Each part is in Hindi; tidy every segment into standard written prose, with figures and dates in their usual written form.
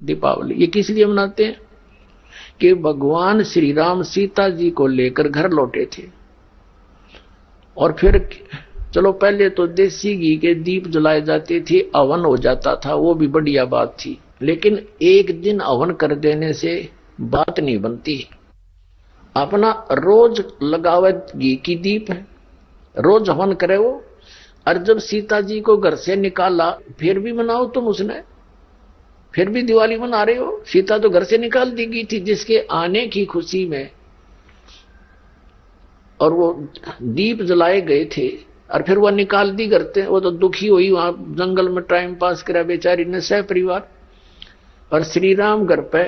दीपावली। ये किस लिए मनाते हैं कि भगवान श्री राम सीता जी को लेकर घर लौटे थे। और फिर चलो पहले तो देसी घी के दीप जलाए जाते थे, हवन हो जाता था, वो भी बढ़िया बात थी। लेकिन एक दिन हवन कर देने से बात नहीं बनती। अपना रोज लगावे घी की दीप है, रोज हवन करे वो। और जब सीता जी को घर से निकाला फिर भी मनाओ तुम उसने, फिर भी दिवाली मना रहे हो। सीता तो घर से निकाल दी गई थी जिसके आने की खुशी में, और वो दीप जलाए गए थे और फिर वो निकाल दी करते। वो तो दुखी हुई, वहां जंगल में टाइम पास करा बेचारी ने सह परिवार। और श्री राम घर पे,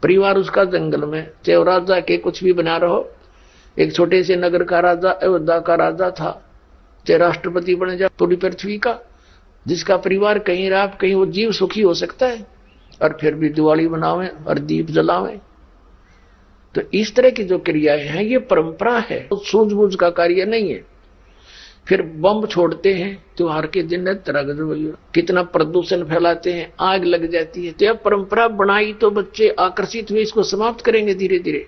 परिवार उसका जंगल में, चाहे राजा के कुछ भी बना रहो, एक छोटे से नगर का राजा, अयोध्या का राजा था, चाहे राष्ट्रपति बने जाए पूरी पृथ्वी का, जिसका परिवार कहीं रहा कहीं वो जीव सुखी हो सकता है। और फिर भी दिवाली बनावे और दीप जलावे। तो इस तरह की जो क्रियाएं हैं ये परंपरा है, तो सूझबूझ का कार्य नहीं है। फिर बम छोड़ते हैं त्योहार के दिन, कितना प्रदूषण फैलाते हैं, आग लग जाती है। तो यह परंपरा बनाई तो बच्चे आकर्षित हुए, इसको समाप्त करेंगे धीरे धीरे।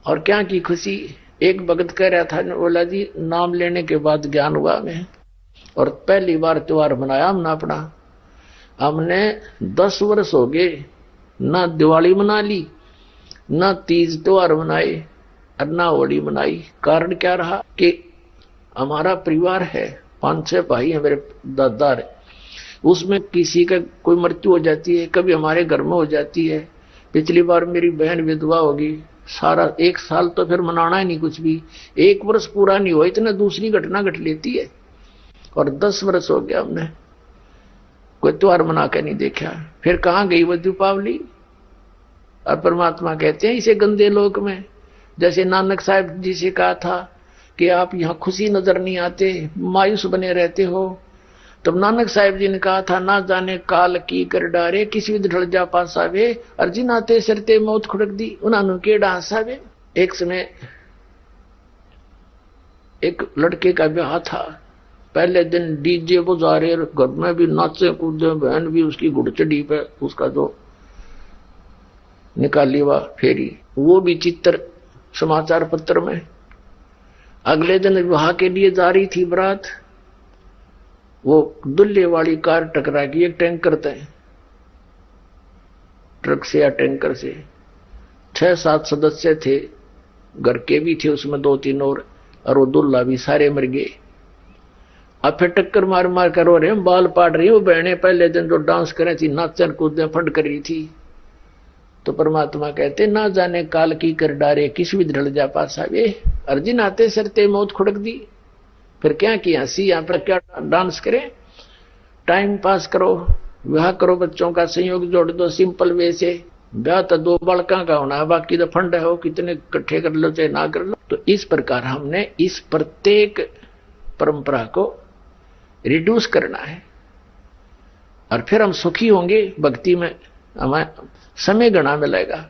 और क्या की खुशी, एक भगत कह रहा था, बोला जी नाम लेने के बाद ज्ञान हुआ हमें, और पहली बार त्योहार मनाया हमने अपना। हमने 10 वर्ष हो गए ना दिवाली मना ली, ना तीज त्योहार मनाए और ना होली मनाई। कारण क्या रहा कि हमारा परिवार है, 5-6 भाई है, मेरे दादा है, उसमें किसी का कोई मृत्यु हो जाती है, कभी हमारे घर में हो जाती है। पिछली बार मेरी बहन विधवा होगी, सारा 1 साल तो फिर मनाना ही नहीं कुछ भी, 1 वर्ष पूरा नहीं हुआ इतना दूसरी घटना घट लेती है। और 10 वर्ष हो गया हमने कोई त्योहार मना के नहीं देखा। फिर कहां गई वो दीपावली। और परमात्मा कहते हैं इसे गंदे लोक में, जैसे नानक साहब जी से कहा था कि आप यहां खुशी नजर नहीं आते, मायूस बने रहते हो। तब नानक साहब जी ने कहा था, ना जाने काल की कर डारे, किसी भी ढल जा पासावे, अर्जिन आते सरते मौत खुड़क दी, उन्होंने केड़ा हंसावे। एक समय एक लड़के का ब्याह था, पहले दिन डीजे बजा रहे, घर में भी नाचे कूदे, बहन भी उसकी घुड़चड़ी पे उसका जो निकाली हुआ फेरी, वो भी चित्र समाचार पत्र में। अगले दिन विवाह के लिए जा रही थी बारात, वो दुल्हे वाली कार टकरा गई एक टैंकर से, ट्रक से या टैंकर से। 6-7 सदस्य थे, घर के भी थे उसमें 2-3 और वो दुल्हा भी, सारे मर गए। अब फिर टक्कर मार मार कर रो रहे हैं, बाल पाट रही। वो बहने पहले दिन जो डांस करे थी, नाचन कूदे फंड कर रही थी। तो परमात्मा कहते, ना जाने काल की कर डारे, किस भी ढल जा पासा वे, अर्जिन आते सरते मौत खुड़क दी। फिर क्या किया, हंसी यहां पर क्या डांस करें, टाइम पास करो, विवाह करो, बच्चों का संयोग जोड़ दो सिंपल वे से। ब्याह तो 2 बालका का होना है, बाकी तो फंड है, हो कितने इकट्ठे कर लो चाहे ना कर लो। तो इस प्रकार हमने इस प्रत्येक परंपरा को रिड्यूस करना है, और फिर हम सुखी होंगे भक्ति में, हमें समय गणा मिलेगा।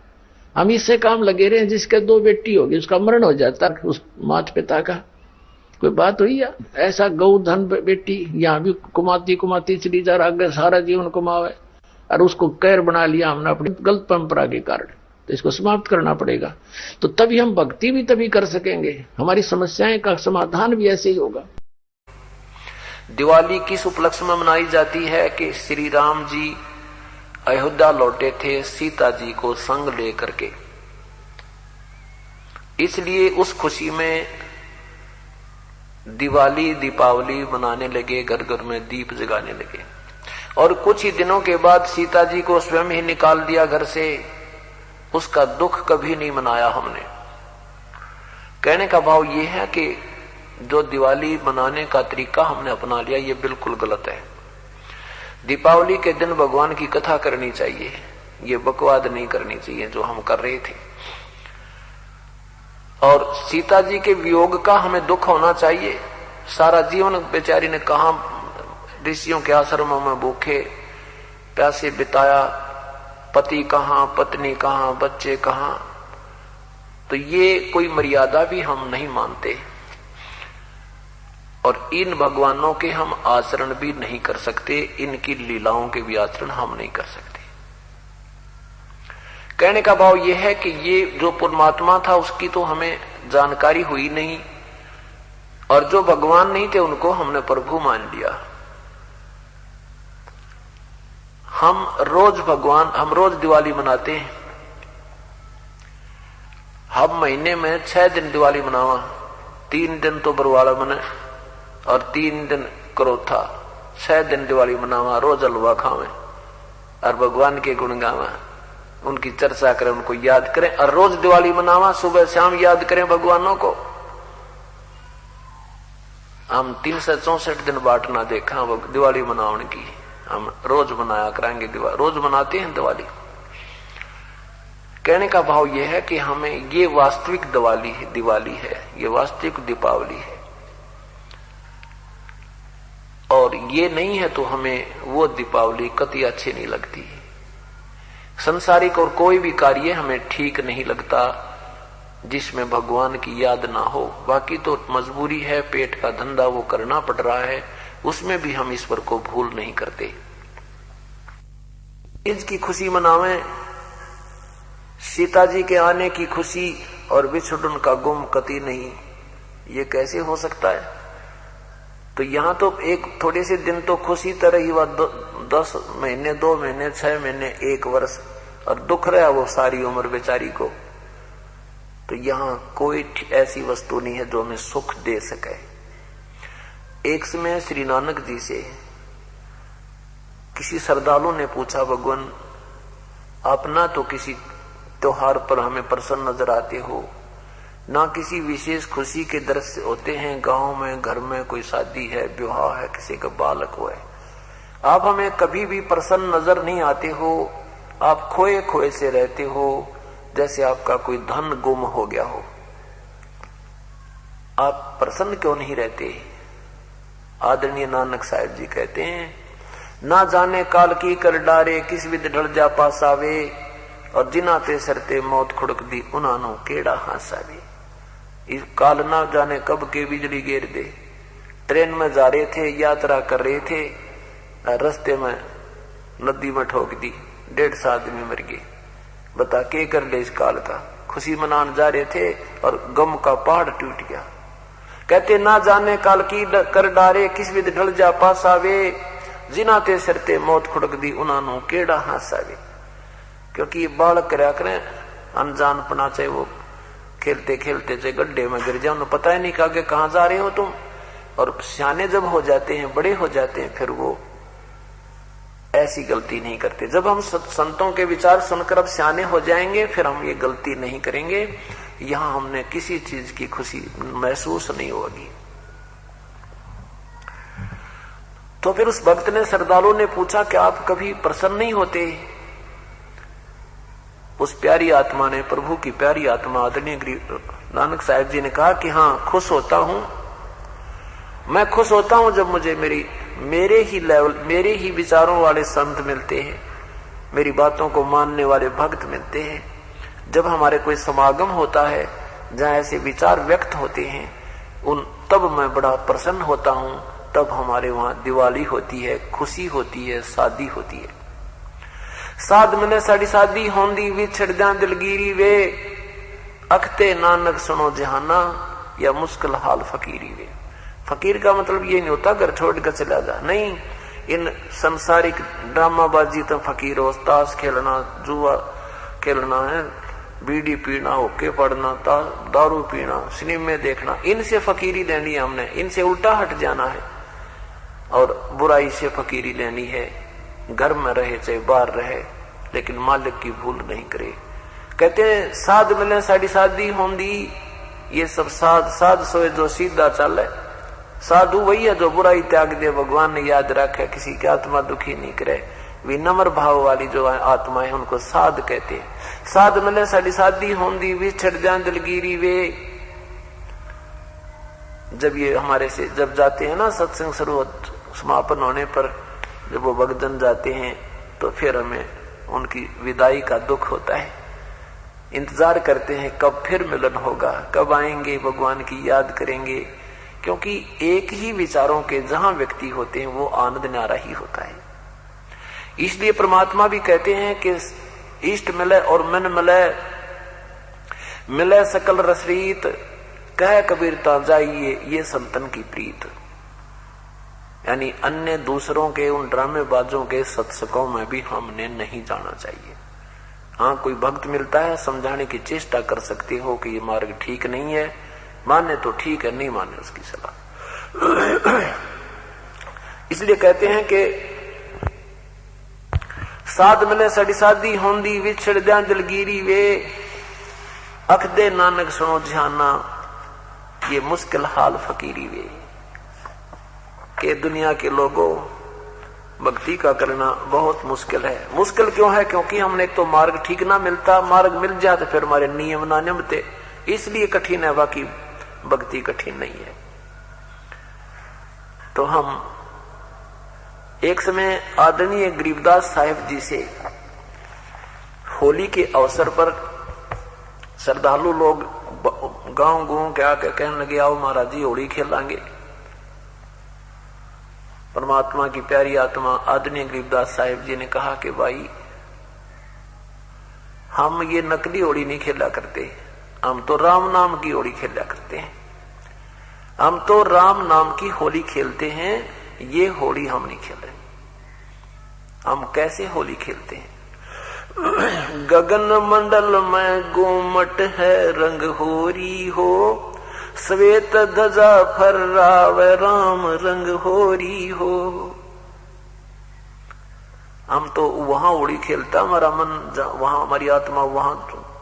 हम इससे काम लगे रहे, जिसके 2 बेटी होगी उसका मरण हो जाता, उस माता पिता का कोई बात हुई या ऐसा गौ धन बेटी यहां भी कुमाती चली जा रहा, आगे सारा जीवन कुमावे, और उसको कैर बना लिया हमने अपनी गलत परंपरा के कारण। तो इसको समाप्त करना पड़ेगा, तो तभी हम भक्ति भी तभी कर सकेंगे, हमारी समस्याएं का समाधान भी ऐसे ही होगा। दिवाली किस उपलक्ष्य में मनाई जाती है कि श्री राम जी अयोध्या लौटे थे सीता जी को संग लेकर के, इसलिए उस खुशी में दीपावली मनाने लगे, घर घर में दीप जगाने लगे। और कुछ ही दिनों के बाद सीता जी को स्वयं ही निकाल दिया घर से, उसका दुख कभी नहीं मनाया हमने। कहने का भाव यह है कि जो दिवाली मनाने का तरीका हमने अपना लिया ये बिल्कुल गलत है। दीपावली के दिन भगवान की कथा करनी चाहिए, ये बकवाद नहीं करनी चाहिए जो हम कर रहे थे। और सीता जी के वियोग का हमें दुख होना चाहिए। सारा जीवन बेचारी ने कहा ऋषियों के आश्रमों में भूखे प्यासे बिताया, पति कहां, पत्नी कहां, बच्चे कहां। तो ये कोई मर्यादा भी हम नहीं मानते। और इन भगवानों के हम आचरण भी नहीं कर सकते, इनकी लीलाओं के भी आचरण हम नहीं कर सकते। कहने का भाव यह है कि ये जो परमात्मा था उसकी तो हमें जानकारी हुई नहीं, और जो भगवान नहीं थे उनको हमने प्रभु मान लिया। हम रोज दिवाली मनाते हैं। हम महीने में 6 दिन दिवाली मनावा, 3 दिन तो बरवाला मने और 3 दिन क्रोथा, 6 दिन दिवाली मनावा, रोज हलवा खावे और भगवान के गुण गावा, उनकी चर्चा करें, उनको याद करें और रोज दिवाली मनावा, सुबह शाम याद करें भगवानों को। हम 364 दिन बाट ना देखा दिवाली मनाने की, हम रोज मनाया कराएंगे दिवाली, रोज मनाते हैं दिवाली। कहने का भाव यह है कि हमें ये वास्तविक दिवाली है, ये वास्तविक दीपावली है, और ये नहीं है तो हमें वो दीपावली कतई अच्छी नहीं लगती। संसारिक और कोई भी कार्य हमें ठीक नहीं लगता जिसमें भगवान की याद ना हो। बाकी तो मजबूरी है, पेट का धंधा वो करना पड़ रहा है, उसमें भी हम ईश्वर को भूल नहीं करते। इसकी खुशी मनावें, सीता जी के आने की खुशी और बिछुड़न का गुम कति नहीं, ये कैसे हो सकता है? तो यहां तो एक थोड़े से दिन तो खुशी तरह ही वह 10 महीने, 2 महीने, 6 महीने, 1 वर्ष, और दुख रहा वो सारी उम्र बेचारी को। तो यहां कोई ऐसी वस्तु नहीं है जो हमें सुख दे सके। एक समय श्री नानक जी से किसी श्रद्धालु ने पूछा, भगवान आप ना तो किसी त्योहार पर हमें प्रसन्न नजर आते हो, ना किसी विशेष खुशी के दृश्य होते हैं, गांव में, घर में कोई शादी है, विवाह है, किसी का बालक हुआ है, आप हमें कभी भी प्रसन्न नजर नहीं आते हो। आप खोए खोए से रहते हो, जैसे आपका कोई धन गुम हो गया हो। आप प्रसन्न क्यों नहीं रहते? आदरणीय नानक साहब जी कहते हैं, ना जाने काल की कर डारे, किस विद ढल जा पासावे, और जिना ते सरते मौत खुड़क दी, उन्हानो केड़ा हासावे। इस काल ना जाने कब के बिजली गिर दे। ट्रेन में जा रहे थे, यात्रा कर रहे थे, रास्ते में नदी में ठोक दी, 150 आदमी मर गए। बता के कर ले इस काल का। खुशी मनाने जा रहे थे और गम का पहाड़ टूट गया। कहते ना जाने काल की कर डारे, किस विद ढल जा पासावे, जिना ते सरते मौत खुड़क दी, उन्हानो केड़ा हासावे। क्योंकि ये बालक करा करें अनजान पना, चाहे वो खेलते खेलते चाहे गड्ढे में गिर जाए, उन्हें पता ही नहीं कि आगे कहां जा रहे हो तुम। और सियाने जब हो जाते हैं, बड़े हो जाते हैं, फिर वो ऐसी गलती नहीं करते। जब हम संतों के विचार सुनकर अब सियाने हो जाएंगे, फिर हम ये गलती नहीं करेंगे। यहां हमने किसी चीज की खुशी महसूस नहीं होगी। तो फिर उस भक्त ने, श्रद्धालु ने पूछा कि आप कभी प्रसन्न नहीं होते? उस प्यारी आत्मा ने, प्रभु की प्यारी आत्मा आदरणीय नानक साहब जी ने कहा कि हाँ, खुश होता हूं। मैं खुश होता हूं जब मुझे मेरे ही विचारों वाले संत मिलते हैं, मेरी बातों को मानने वाले भक्त मिलते हैं। जब हमारे कोई समागम होता है जहां ऐसे विचार व्यक्त होते हैं, तब मैं बड़ा प्रसन्न होता हूं। तब हमारे वहां दिवाली होती है, खुशी होती है, शादी होती है। साध मने साड़ी शादी होंदी, विछड़ जा दिलगिरी वे, अखते नानक सुनो जहाना, या मुश्किल हाल फकीरी वे। फकीर का मतलब ये नहीं होता घर छोड़ कर चला जा, नहीं। इन संसारिक ड्रामाबाजी तो फकीर हो, ताश खेलना, जुआ खेलना है, बीड़ी पीना, होके पढ़ना, दारू पीना, सिनेमे देखना, इनसे फकीरी लेनी है हमने, इनसे उल्टा हट जाना है और बुराई से फकीरी लेनी है। घर में रहे चाहे बाहर रहे, लेकिन मालिक की भूल नहीं करे। कहते हैं साध मिले साड़ी शादी होंदी, ये सब साध सोए जो सीधा चले। साधु वही है जो बुराई त्याग दे, भगवान ने याद रखे, किसी की आत्मा दुखी नहीं करे। विनम्र भाव वाली जो आत्मा है उनको साध कहते हैं। साध मिले साड़ी शादी होंदी, विछड़ जा दिलगिरी वे। जब ये हमारे से जब जाते हैं ना सत्संग शुरू समापन होने पर, जब वो भक्तजन जाते हैं तो फिर हमें उनकी विदाई का दुख होता है। इंतजार करते हैं कब फिर मिलन होगा, कब आएंगे, भगवान की याद करेंगे क्योंकि एक ही विचारों के जहां व्यक्ति होते हैं वो आनंद न्यारा ही होता है। इसलिए परमात्मा भी कहते हैं कि इष्ट मिले और मन मिले, मिले सकल रसरीत, कह कबीर ता जाइए ये संतन की प्रीत। यानी अन्य दूसरों के उन ड्रामेबाजों के सत्संगों में भी हमने नहीं जाना चाहिए। हाँ, कोई भक्त मिलता है, समझाने की चेष्टा कर सकते हो कि ये मार्ग ठीक नहीं है, माने तो ठीक है, नहीं माने उसकी सलाह। इसलिए कहते हैं कि साध मिले सड़ी साधी होंदी, विछड़ द्या दिलगिरी वे, अख दे नानक सुनो ध्याना, ये मुश्किल हाल फकीरी वे। के दुनिया के लोगों, भक्ति का करना बहुत मुश्किल है। मुश्किल क्यों है? क्योंकि हमने तो मार्ग ठीक ना मिलता, मार्ग मिल जाए तो फिर हमारे नियम ना निभते, इसलिए कठिन है, बाकी भक्ति कठिन नहीं है। तो हम एक समय आदरणीय गरीबदास साहिब जी से होली के अवसर पर श्रद्धालु लोग गांव गांव के आके कहने लगे, आओ महाराज जी होली खेलांगे। परमात्मा की प्यारी आत्मा आदरणीय गरीबदास साहिब जी ने कहा कि भाई हम ये नकली होली नहीं खेला करते, हम तो राम नाम की होली खेला करते हैं, हम तो राम नाम की होली खेलते हैं, ये होली हम नहीं खेल रहे। हम कैसे होली खेलते हैं? गगन मंडल में गोमट है रंग होरी हो, श्वेत ध्वजा फर्रावे राम रंग होरी हो। हम तो वहां होली खेलता, हमारा मन वहां, हमारी आत्मा वहां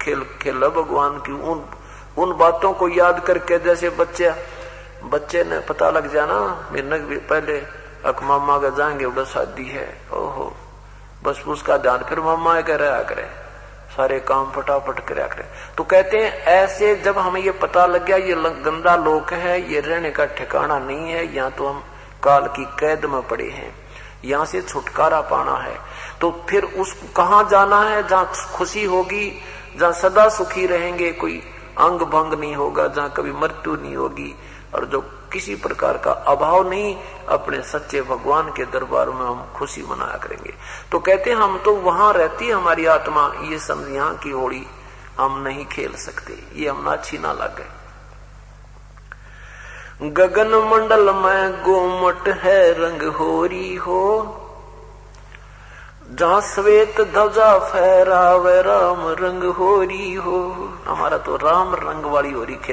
खेला भगवान की उन बातों को याद करके। जैसे बच्चे ने पता लग जाना, मेरे पहले अक मामा का जाएंगे, उधर शादी है, ओहो बस उसका ध्यान फिर मामा करे, सारे काम फटाफट कराया करे। तो कहते हैं ऐसे जब हमें ये पता लग गया ये गंदा लोक है, ये रहने का ठिकाना नहीं है, यहाँ तो हम काल की कैद में पड़े हैं, यहाँ से छुटकारा पाना है, तो फिर उस कहाँ जाना है? जहाँ खुशी होगी, जहाँ सदा सुखी रहेंगे, कोई अंग भंग नहीं होगा, जहाँ कभी मृत्यु नहीं होगी, और जो किसी प्रकार का अभाव नहीं, अपने सच्चे भगवान के दरबार में हम खुशी मनाया करेंगे। तो कहते हैं हम तो वहां रहती है हमारी आत्मा, ये समझ यहाँ की होली हम नहीं खेल सकते, ये हम अच्छी ना लगे। गगन मंडल में गोमट है रंग होरी हो, जहाँ श्वेत ध्वजा फहरावे राम रंग होरी हो। हमारा तो राम रंग वाली होरी खेल